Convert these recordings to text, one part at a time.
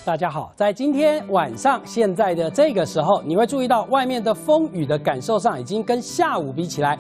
大家好，在今天晚上现在的这个时候，你会注意到外面的风雨的感受上，已经跟下午比起来，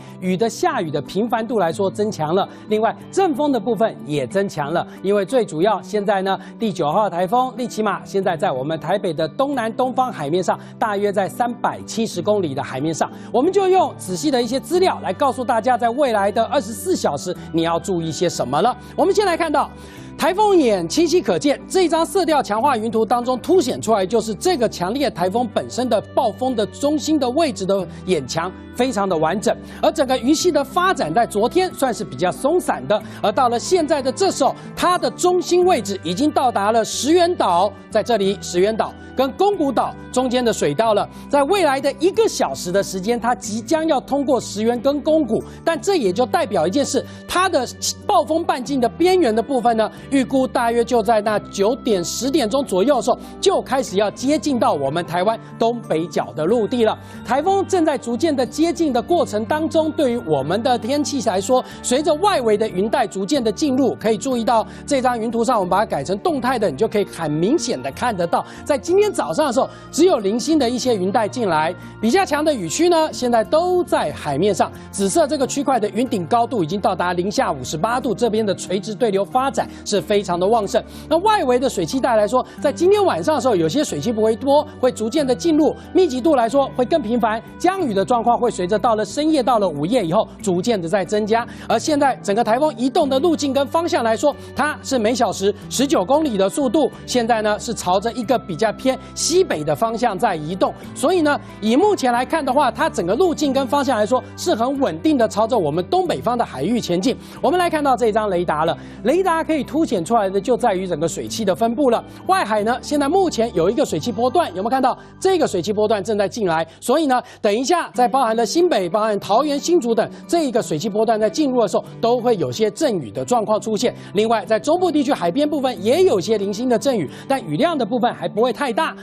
下雨的频繁度来说增强了。另外，阵风的部分也增强了，因为最主要现在呢，第9号台风利奇马现在在我们台北的东南东方海面上，大约在370公里的海面上。我们就用仔细的一些资料来告诉大家，在未来的24小时你要注意些什么了。我们先来看到。台风眼清晰可见，这张色调强化云图当中凸显出来，就是这个强烈台风本身的暴风的中心的位置的眼墙非常的完整，而整个云系的发展在昨天算是比较松散的，而到了现在的这时候，它的中心位置已经到达了石垣岛，在这里石垣岛跟宫古岛中间的水道了，在未来的1个小时的时间，它即将要通过石垣跟宫古，但这也就代表一件事，它的暴风半径的边缘的部分呢，预估大约就在那9点、10点钟左右的时候，就开始要接近到我们台湾东北角的陆地了。台风正在逐渐的接近的过程当中，对于我们的天气来说，随着外围的云带逐渐的进入，可以注意到这张云图上，我们把它改成动态的，你就可以很明显的看得到，在今天早上的时候，只有零星的一些云带进来，比较强的雨区呢，现在都在海面上。紫色这个区块的云顶高度已经到达零下58度，这边的垂直对流发展是非常的旺盛。那外围的水汽带来说，在今天晚上的时候，有些水汽不会多，会逐渐的进入，密集度来说会更频繁，降雨的状况会随着到了深夜、到了午夜以后，逐渐的在增加。而现在整个台风移动的路径跟方向来说，它是每小时19公里的速度，现在呢是朝着一个比较偏西北的方向在移动，所以呢，以目前来看的话，它整个路径跟方向来说是很稳定的朝着我们东北方的海域前进。我们来看到这张雷达了，雷达可以凸显出来的就在于整个水汽的分布了。外海呢，现在目前有一个水汽波段，有没有看到这个水汽波段正在进来？所以呢，等一下在包含了新北、包含桃园、新竹等这一个水汽波段在进入的时候，都会有些阵雨的状况出现。另外，在中部地区海边部分也有些零星的阵雨，但雨量的部分还不会太大。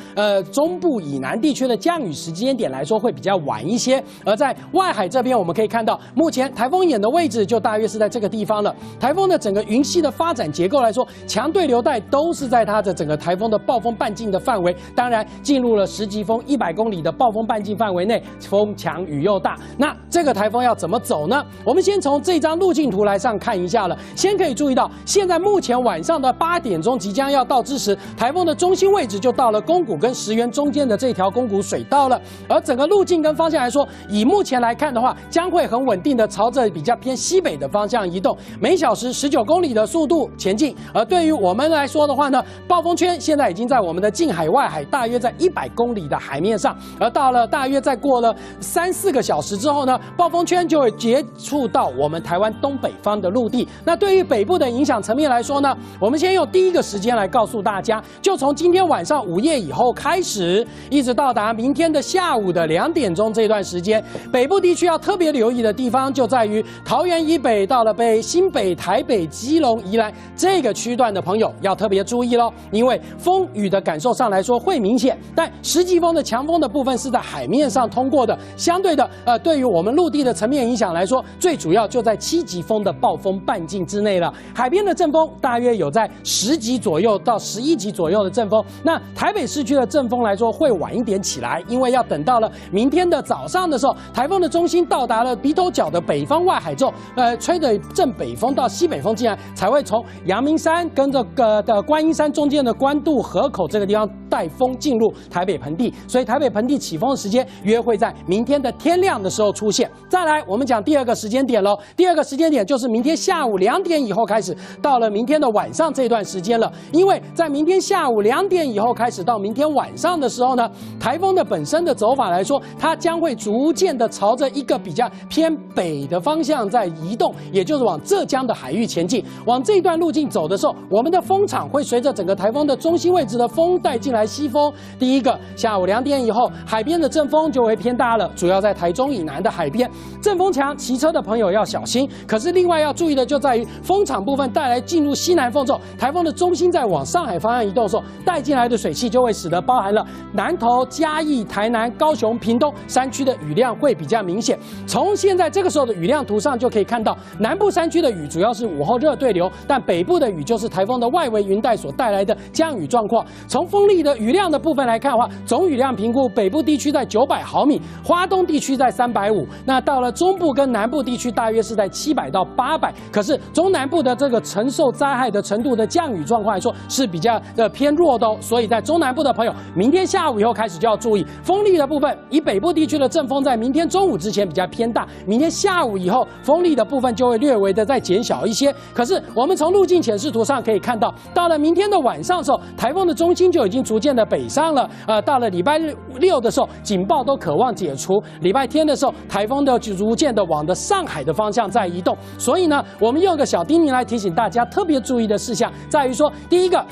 中部以南地区的降雨时间点来说会比较晚一些。而在外海这边，我们可以看到，目前台风眼的位置就大约是在这个地方了。台风的整个云系的发展结构来说，强对流带都是在它的整个台风的暴风半径的范围，当然进入了10级风100公里的暴风半径范围内，风强雨又大。那这个台风要怎么走呢？我们先从这张路径图来上看一下了。先可以注意到，现在目前晚上的8点钟即将要到之时，台风的中心位置就到了宫古跟石垣中间的这条宫古水道了。而整个路径跟方向来说，以目前来看的话，将会很稳定的朝着比较偏西北的方向移动，每小时19公里的速度前进。而对于我们来说的话呢，暴风圈现在已经在我们的近海外海，大约在100公里的海面上。而到了大约再过了3、4个小时之后呢，暴风圈就会接触到我们台湾东北方的陆地。那对于北部的影响层面来说呢，我们先用第一个时间来告诉大家，就从今天晚上午夜以后开始，一直到达明天的下午的2点钟这段时间，北部地区要特别留意的地方就在于桃园以北到了新北、台北、基隆、宜兰这个区段的朋友要特别注意咯，因为风雨的感受上来说会明显，但10级风的强风的部分是在海面上通过的，相对的对于我们陆地的层面影响来说，最主要就在7级风的暴风半径之内了。海边的阵风大约有在10级左右到11级左右的阵风，那台北市区的阵风来说会晚一点起来，因为要等到了明天的早上的时候，台风的中心到达了鼻头角的北方外海之后，吹的正北风到西北风进来，才会从阳明山跟这个的观音山中间的关渡河口这个地方带风进入台北盆地，所以台北盆地起风的时间约会在明天的天亮的时候出现。再来，我们讲第二个时间点喽。第二个时间点就是明天下午2点以后开始，到了明天的晚上这段时间了。因为在明天下午2点以后开始到明天晚上的时候呢，台风的本身的走法来说，它将会逐渐的朝着一个比较偏北的方向在移动，也就是往浙江的海域前进。往这一段路径走的时候，我们的风场会随着整个台风的中心位置的风带进来西风。第一个，下午2点以后，海边的阵风就会偏大了，主要在台中以南的海边，阵风强，骑车的朋友要小心。可是另外要注意的就在于风场部分带来进入西南风之后，台风的中心在往上海方向移动的时候，带进来的水汽就会使得包含了南投、嘉义、台南、高雄、屏东山区的雨量会比较明显。从现在这个时候的雨量图上就可以看到，南部山区的雨主要是午后热对流，但北部部的雨就是台风的外围云带所带来的降雨状况。从风力的雨量的部分来看的话，总雨量评估北部地区在900毫米，花东地区在350，那到了中部跟南部地区大约是在700到800。可是中南部的这个承受灾害的程度的降雨状况来说是比较偏弱的哦，所以在中南部的朋友，明天下午以后开始就要注意风力的部分。以北部地区的阵风在明天中午之前比较偏大，明天下午以后风力的部分就会略微的再减小一些。可是我们从路径显示图上可以看到，到了明天的晚上的时候，台风的中心就已经逐渐的北上了。到了礼拜六的时候，警报都渴望解除；礼拜天的时候，台风的逐渐的往的上海的方向在移动。所以呢，我们用个小叮咛来提醒大家特别注意的事项，在于说，第一个，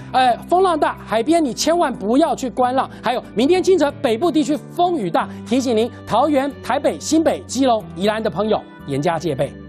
风浪大，海边你千万不要去观浪。还有明天清晨北部地区风雨大，提醒您桃园、台北、新北、基隆、宜兰的朋友严加戒备。